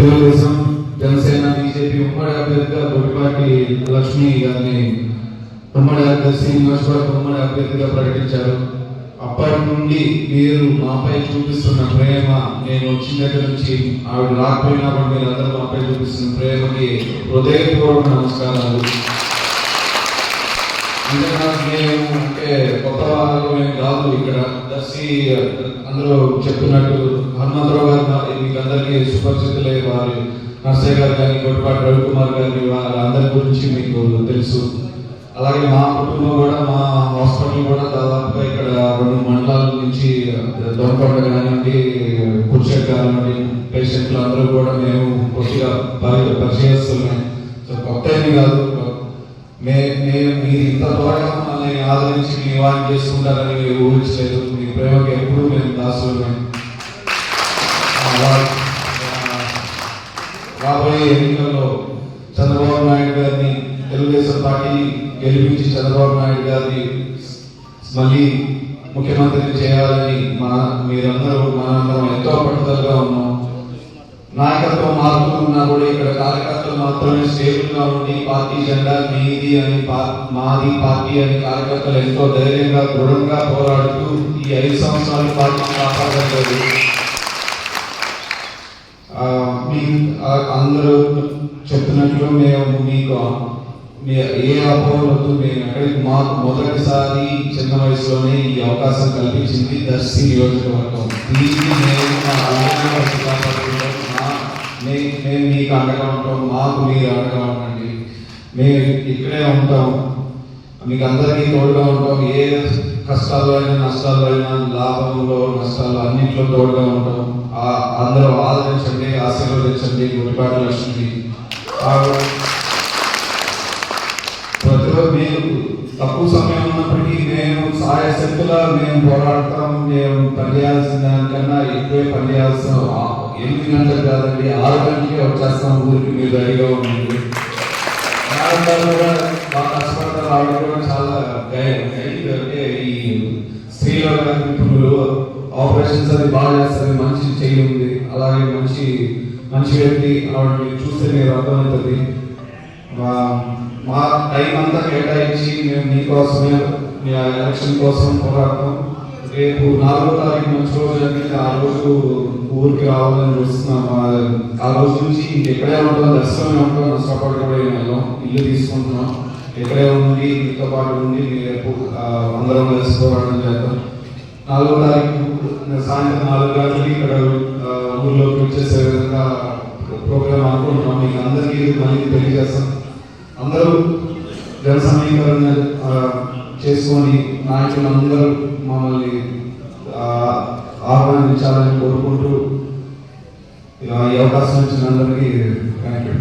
Telugu Desam, Janasena, BJP ఉమ్మడి అభ్యర్థిగా బొడిపాటి లక్ష్మి గారిని ఉమ్మడి అభ్యర్థి నియోజకవర్గ ఉమ్మడి అభ్యర్థిగా ప్రకటించారు. అప్పటి నుండి మీరు మాపై చూపిస్తున్న ప్రేమ, నేను వచ్చిన దగ్గర నుంచి ఆవిడ రాకపోయినా కూడా మీరు అందరూ మాపై చూపిస్తున్న ప్రేమకి హృదయపూర్వక నమస్కారాలు. మేము అంటే కొత్త వాళ్ళు మేము కాదు, ఇక్కడ దర్శి అందరూ చెప్తున్నట్టు హనుమంతరావు గారు మీకు అందరికీ సుపరిచితులే. వారి నర్సయ్య గారు కానీ, గొడ్పాటి రవికుమార్ గారిని, వాళ్ళందరి గురించి మీకు తెలుసు. అలాగే మా కుటుంబం కూడా, మా హాస్పిటల్ కూడా దాదాపుగా ఇక్కడ 2 మండలాల నుంచి దొరకొండ కానివ్వండి, కుర్చెట్ కానివ్వండి, పేషెంట్లు అందరూ కూడా మేము కొద్దిగా పరిచయిస్తున్నాం. సో కొత్త ఏమి కాదు, మీరు ఇంత త్వరగా మమ్మల్ని ఆదరించి మీ వాటి చేసుకుంటారని మీరు ఊహించలేదు. మీ ప్రేమకి ఎప్పుడూ మేము దాసులు. రాబోయే ఎన్నికల్లో చంద్రబాబు నాయుడు గారిని, తెలుగుదేశం పార్టీ గెలిపించి చంద్రబాబు నాయుడు గారిని మళ్ళీ ముఖ్యమంత్రిని చేయాలని మీరందరూ మనందరం ఎంతో పట్టుదలగా ఉన్నాం. నాయకత్వం మారుతున్నా కూడా ఇక్కడ కార్యకర్తలు మాత్రమే స్టేబుల్ గా ఉండి పార్టీ జెండా మీది అని, మాది పార్టీ అని కార్యకర్తలు ఎంతో ధైర్యంగా దృఢంగా పోరాడుతూ ఈ 5 సంవత్సరాల పార్టీ కాపాడలేదు. అందరూ చెప్తున్నట్లు మేము మీకు ఏ అపోహలతో మేము ఎక్కడికి మాకు మొదటిసారి చిన్న వయసులోనే ఈ అవకాశం కల్పించింది దర్శి నియోజకవర్గం. దీన్ని మేము మీకు అండగా ఉంటాం, మాకు మీరు అండగా ఉండండి. మేము ఇక్కడే ఉంటాం, మీకు అందరికీ తోడుగా ఉంటాం. ఏ కష్టాలు అయినా, నష్టాలు అయినా, లాభంలో నష్టాలు అన్నింటిలో తోడుగా ఉంటాం. అందరూ ఆదరించండి, ఆశీర్వదించండి. గుడిపాటి లక్ష్మి ప్రతిరోజు మీరు తక్కువ సమయం ఉన్నప్పటికీ మేము సాయశక్తులా మేము పోరాడతాం. మేము పనిచేయాల్సిన దానికన్నా ఎక్కువే పనిచేయాల్సిన 8 గంటలు కాదండి, 6 గంటలకే వచ్చేస్తాం ఊరికి. మీరు రెడీగా ఉండండి. కూడా బాగా కష్టపడతారు. ఆవిడ కూడా చాలా అంటే ఈ స్త్రీల నిపుణులు, ఆపరేషన్స్ అది బాగా చేస్తారు, మంచి చెయ్యి ఉంది. అలాగే మంచి వ్యక్తి. ఆవిడ చూస్తే మీరు అర్థమవుతుంది. మా టైం అంతా కేటాయించి మేము మీకోసమే, మీ ఎలక్షన్ కోసం పోరాడతాం. రేపు 4వ తారీఖు మంచి రోజు జరిగింది. ఆ రోజు ఊరికి రావాలని చూస్తున్నాం. ఆ రోజు నుంచి ఇంకెక్కడే ఉంటాం, దర్శనమే ఉంటాం. నష్టపడి కూడా వెళ్ళాం, ఇల్లు తీసుకుంటున్నాం. ఎక్కడే ఉంది, మీతో పాటు ఉంది. రేపు అందరం కలిసి పోరాటం చేద్దాం. 4వ తారీఖు సాయంత్రం 4 గంటలకి ఇక్కడ ఊళ్ళోకి వచ్చేసే విధంగా ప్రోగ్రామ్ అనుకుంటున్నాం. మీకు అందరికీ మళ్ళీ తెలియజేస్తాం. అందరూ జన సమీకరణ చేసుకొని నాయకులందరూ మమ్మల్ని ఆహ్వానించాలని కోరుకుంటూ ఈ అవకాశం ఇచ్చిన అందరికీ థ్యాంక్ యూ.